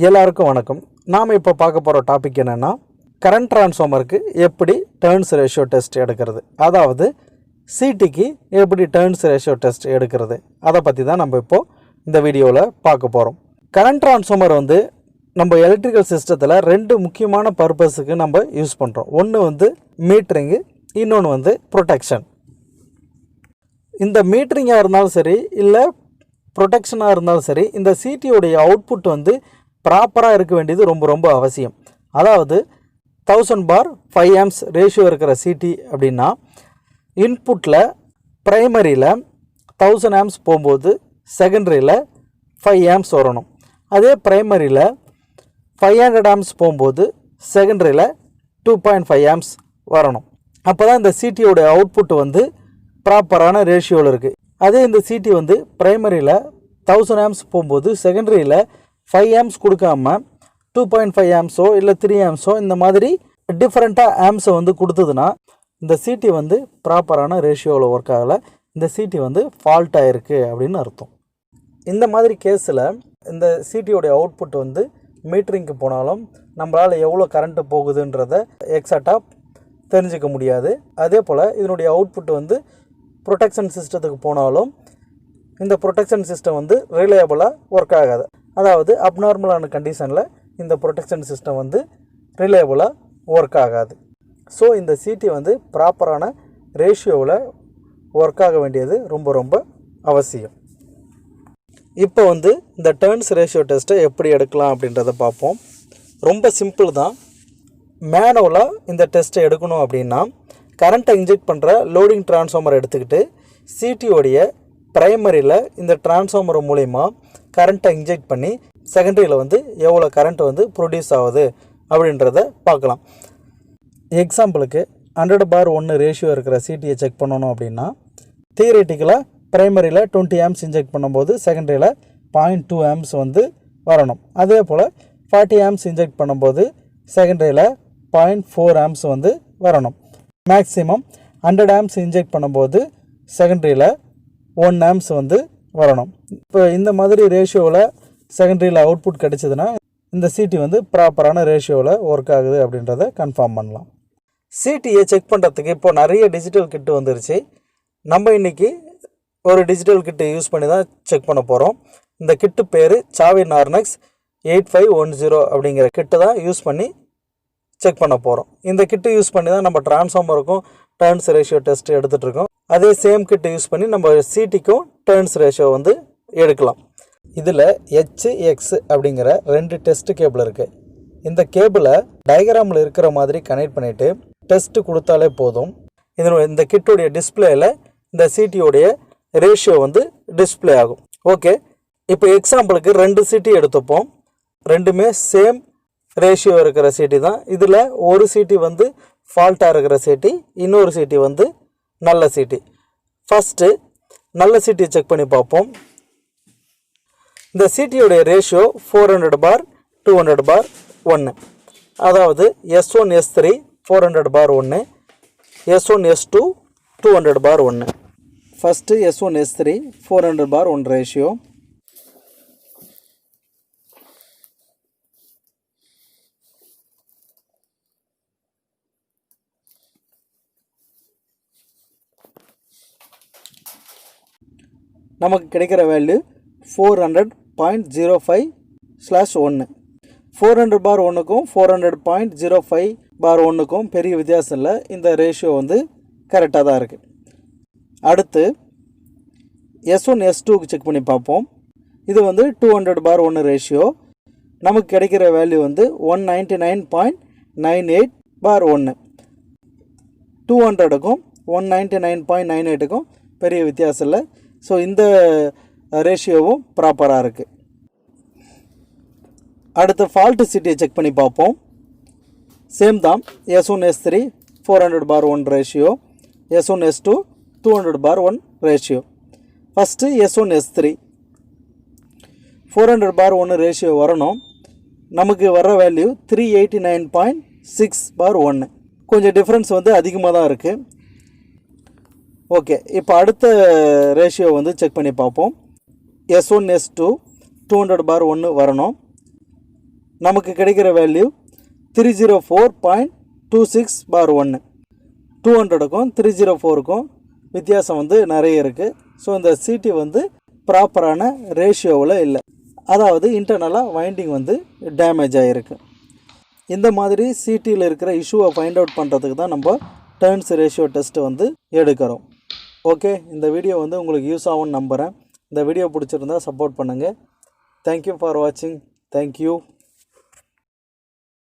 எல்லாருக்கும் வணக்கம். நாம் இப்போ பார்க்க போகிற டாபிக் என்னென்னா, கரண்ட் ட்ரான்ஸ்ஃபார்மருக்கு எப்படி டர்ன்ஸ் ரேஷியோ டெஸ்ட் எடுக்கிறது, அதாவது சிடிக்கு எப்படி டர்ன்ஸ் ரேஷியோ டெஸ்ட் எடுக்கிறது, அதை பற்றி தான் நம்ம இப்போது இந்த வீடியோவில் பார்க்க போகிறோம். கரண்ட் ட்ரான்ஸ்ஃபார்மர் வந்து நம்ம எலக்ட்ரிக்கல் சிஸ்டத்தில் ரெண்டு முக்கியமான பர்பஸுக்கு நம்ம யூஸ் பண்ணுறோம். ஒன்று வந்து மீட்டரிங்கு, இன்னொன்று வந்து ப்ரொடெக்ஷன். இந்த மீட்டரிங்காக இருந்தாலும் சரி, இல்லை ப்ரொடெக்ஷனாக இருந்தாலும் சரி, இந்த சிடியோடைய அவுட்புட் வந்து ப்ராப்பராக இருக்க வேண்டியது ரொம்ப ரொம்ப அவசியம். அதாவது 1000 பார் 5 ஆம்ஸ் ரேஷியோ இருக்கிற சிடி அப்படின்னா, இன்புட்டில் ப்ரைமரியில் 1000 ஆம்ஸ் போகும்போது செகண்டரியில் 5 ஆம்ஸ் வரணும். அதே ப்ரைமரியில் 500 ஆம்ஸ் போகும்போது செகண்டரியில் 2.5 ஆம்ஸ் வரணும். அப்போ தான் இந்த சிடியோடைய அவுட்புட் வந்து ப்ராப்பரான ரேஷியோவில் இருக்குது. அதே இந்த சிடி வந்து ப்ரைமரியில் 1000 ஆம்ஸ் போகும்போது செகண்டரியில் 5 ஆம்ஸ் கொடுக்காம 2.5 ஆம்ஸோ இல்லை 3 ஆம்ஸோ இந்த மாதிரி டிஃப்ரெண்ட்டாக ஆம்ஸை வந்து கொடுத்ததுன்னா இந்த சிடி வந்து ப்ராப்பரான ரேஷியோவில் ஒர்க் ஆகலை, இந்த சிடி வந்து ஃபால்ட் ஆகிருக்கு அப்படின்னு அர்த்தம். இந்த மாதிரி கேஸில் இந்த சிடியோடைய அவுட்புட் வந்து மீட்டரிங்க்கு போனாலும் நம்மளால் எவ்வளோ கரண்ட்டு போகுதுன்றதை எக்ஸாக்டாக தெரிஞ்சிக்க முடியாது. அதே போல் இதனுடைய அவுட்புட் வந்து ப்ரொடெக்ஷன் சிஸ்டத்துக்கு போனாலும் இந்த ப்ரொடெக்ஷன் சிஸ்டம் வந்து ரிலையபிளாக ஒர்க் ஆகாது. அதாவது அப்நார்மலான கண்டிஷனில் இந்த ப்ரொடெக்ஷன் சிஸ்டம் வந்து ரிலையபிளாக ஒர்க் ஆகாது. ஸோ இந்த சிடி வந்து ப்ராப்பரான ரேஷியோவில் ஒர்க் ஆக வேண்டியது ரொம்ப ரொம்ப அவசியம். இப்போ வந்து இந்த டர்ன்ஸ் ரேஷியோ டெஸ்ட்டை எப்படி எடுக்கலாம் அப்படின்றத பார்ப்போம். ரொம்ப சிம்பிள் தான். மேனுவலாக இந்த டெஸ்ட்டை எடுக்கணும் அப்படின்னா, கரண்ட்டை இன்ஜெக்ட் பண்ணுற லோடிங் டிரான்ஸ்ஃபார்மர் எடுத்துக்கிட்டு சிடியோடைய ப்ரைமரியில் இந்த டிரான்ஸ்ஃபார்மர் மூலிமா கரண்ட்டை இன்ஜெக்ட் பண்ணி செகண்டரியில் வந்து எவ்வளோ கரண்ட் வந்து ப்ரொடியூஸ் ஆகுது அப்படின்றத பார்க்கலாம். எக்ஸாம்பிளுக்கு 100 பார் 1 ரேஷியோ இருக்கிற சிடியை செக் பண்ணணும் அப்படின்னா, தியரிட்டிக்கலாக ப்ரைமரியில் 20 ஆம்ஸ் இன்ஜெக்ட் பண்ணும்போது செகண்டரியில் 0.2 ஆம்ஸ் வந்து வரணும். அதே போல் 40 ஆம்ஸ் இன்ஜெக்ட் பண்ணும்போது செகண்டரியில் 0.4 ஆம்ஸ் வந்து வரணும். மேக்ஸிமம் 100 ஆம்ஸ் இன்ஜெக்ட் பண்ணும்போது செகண்டரியில் 1 ஆம்ஸ் வந்து வரணும். இப்போ இந்த மாதிரி ரேஷியோவில் செகண்டரியில் அவுட்புட் கிடச்சிதுன்னா இந்த சிடி வந்து ப்ராப்பரான ரேஷியோவில் ஒர்க் ஆகுது அப்படின்றத கன்ஃபார்ம் பண்ணலாம். சிடியை செக் பண்ணுறதுக்கு இப்போ நிறைய டிஜிட்டல் கிட்டு வந்துருச்சு. நம்ம இன்றைக்கி ஒரு டிஜிட்டல் கிட்டு யூஸ் பண்ணி தான் செக் பண்ண போகிறோம். இந்த கிட்டு பேர் சாவி நார்னெக்ஸ் 8510 அப்படிங்கிற கிட்டு தான் யூஸ் பண்ணி செக் பண்ண போகிறோம். இந்த கிட்டு யூஸ் பண்ணி தான் நம்ம டிரான்ஸ்ஃபார்மருக்கும் டர்ன்ஸ் ரேஷியோ டெஸ்ட் எடுத்துகிட்ருக்கோம். அதே சேம் கிட்டு யூஸ் பண்ணி நம்ம சிடிக்கும் டர்ன்ஸ் ரேஷியோ வந்து எடுக்கலாம். இதில் HX அப்படிங்கிற 2 டெஸ்ட் கேபிள் இருக்குது. இந்த கேபிளை டயக்ராமில் இருக்கிற மாதிரி கனெக்ட் பண்ணிவிட்டு டெஸ்ட்டு கொடுத்தாலே போதும். இந்த கிட்டுடைய டிஸ்பிளேயில் இந்த சிடியோடைய ரேஷியோ வந்து டிஸ்பிளே ஆகும். ஓகே, இப்போ எக்ஸாம்பிளுக்கு 2 சிடி எடுத்துப்போம். ரெண்டுமே சேம் ரேஷியோ இருக்கிற சிடி தான். இதில் ஒரு சிடி வந்து ஃபால்ட்டாக இருக்கிற சிடி, இன்னொரு சிடி வந்து நல்ல சிடி. ஃபஸ்ட்டு நல்ல சிடியை செக் பண்ணி பார்ப்போம். இந்த சிடியோடைய ரேஷியோ 400 பார் 200 பார் 1. அதாவது S1 S3 400 பார் 1, S1 S2 200 பார் 1. ஃபஸ்ட்டு S1 S3 400 பார் 1 ரேஷியோ. நமக்கு கிடைக்கிற வேல்யூ 400.05/1. 400 பார் 1க்கும் 400.05 பார் 1க்கும் பெரிய வித்தியாசம் இல்லை. இந்த ரேஷியோ வந்து கரெக்டாக தான் இருக்குது. அடுத்து S1 S2க்கு செக் பண்ணி பார்ப்போம். இது வந்து 200 பார் 1 ரேஷியோ. நமக்கு கிடைக்கிற வேல்யூ வந்து 199.98 பார் 1. 200க்கும் 199.98க்கும் பெரிய வித்தியாசம் இல்லை. ஸோ இந்த ரேஷியோவும் ப்ராப்பராக இருக்குது. அடுத்து ஃபால்ட்டு சிட்டியை செக் பண்ணி பார்ப்போம். சேம் தான். S1 S3 400 பார் 1 ரேஷியோ, S1 S2 200 பார் 1 ரேஷியோ. ஃபஸ்ட்டு S1 S3 400 பார் 1 ரேஷியோ வரணும். நமக்கு வர வேல்யூ 389.6 பார் 1. கொஞ்சம் டிஃப்ரென்ஸ் வந்து அதிகமாக தான் இருக்குது. ஓகே, இப்போ அடுத்த ரேஷியோ வந்து செக் பண்ணி பார்ப்போம். S1 S2 200 பார் 1 வரணும். நமக்கு கிடைக்கிற வேல்யூ 304.26/1. 200க்கும் 304க்கும் வித்தியாசம் வந்து நிறைய இருக்குது. ஸோ இந்த சிடி வந்து ப்ராப்பரான ரேஷியோவில் இல்லை, அதாவது இன்டர்னலாக வைண்டிங் வந்து டேமேஜ் ஆகிருக்கு. இந்த மாதிரி சிடியில் இருக்கிற இஷ்யூவை ஃபைண்ட் அவுட் பண்ணுறதுக்கு தான் நம்ம டர்ன்ஸ் ரேஷியோ டெஸ்ட்டு வந்து எடுக்கிறோம். ஓகே, இந்த வீடியோ வந்து உங்களுக்கு யூஸ் ஆகும்னு நம்புகிறேன். இந்த வீடியோ பிடிச்சிருந்தா சப்போர்ட் பண்ணுங்கள். தேங்க்யூ ஃபார் வாட்சிங். தேங்க்யூ.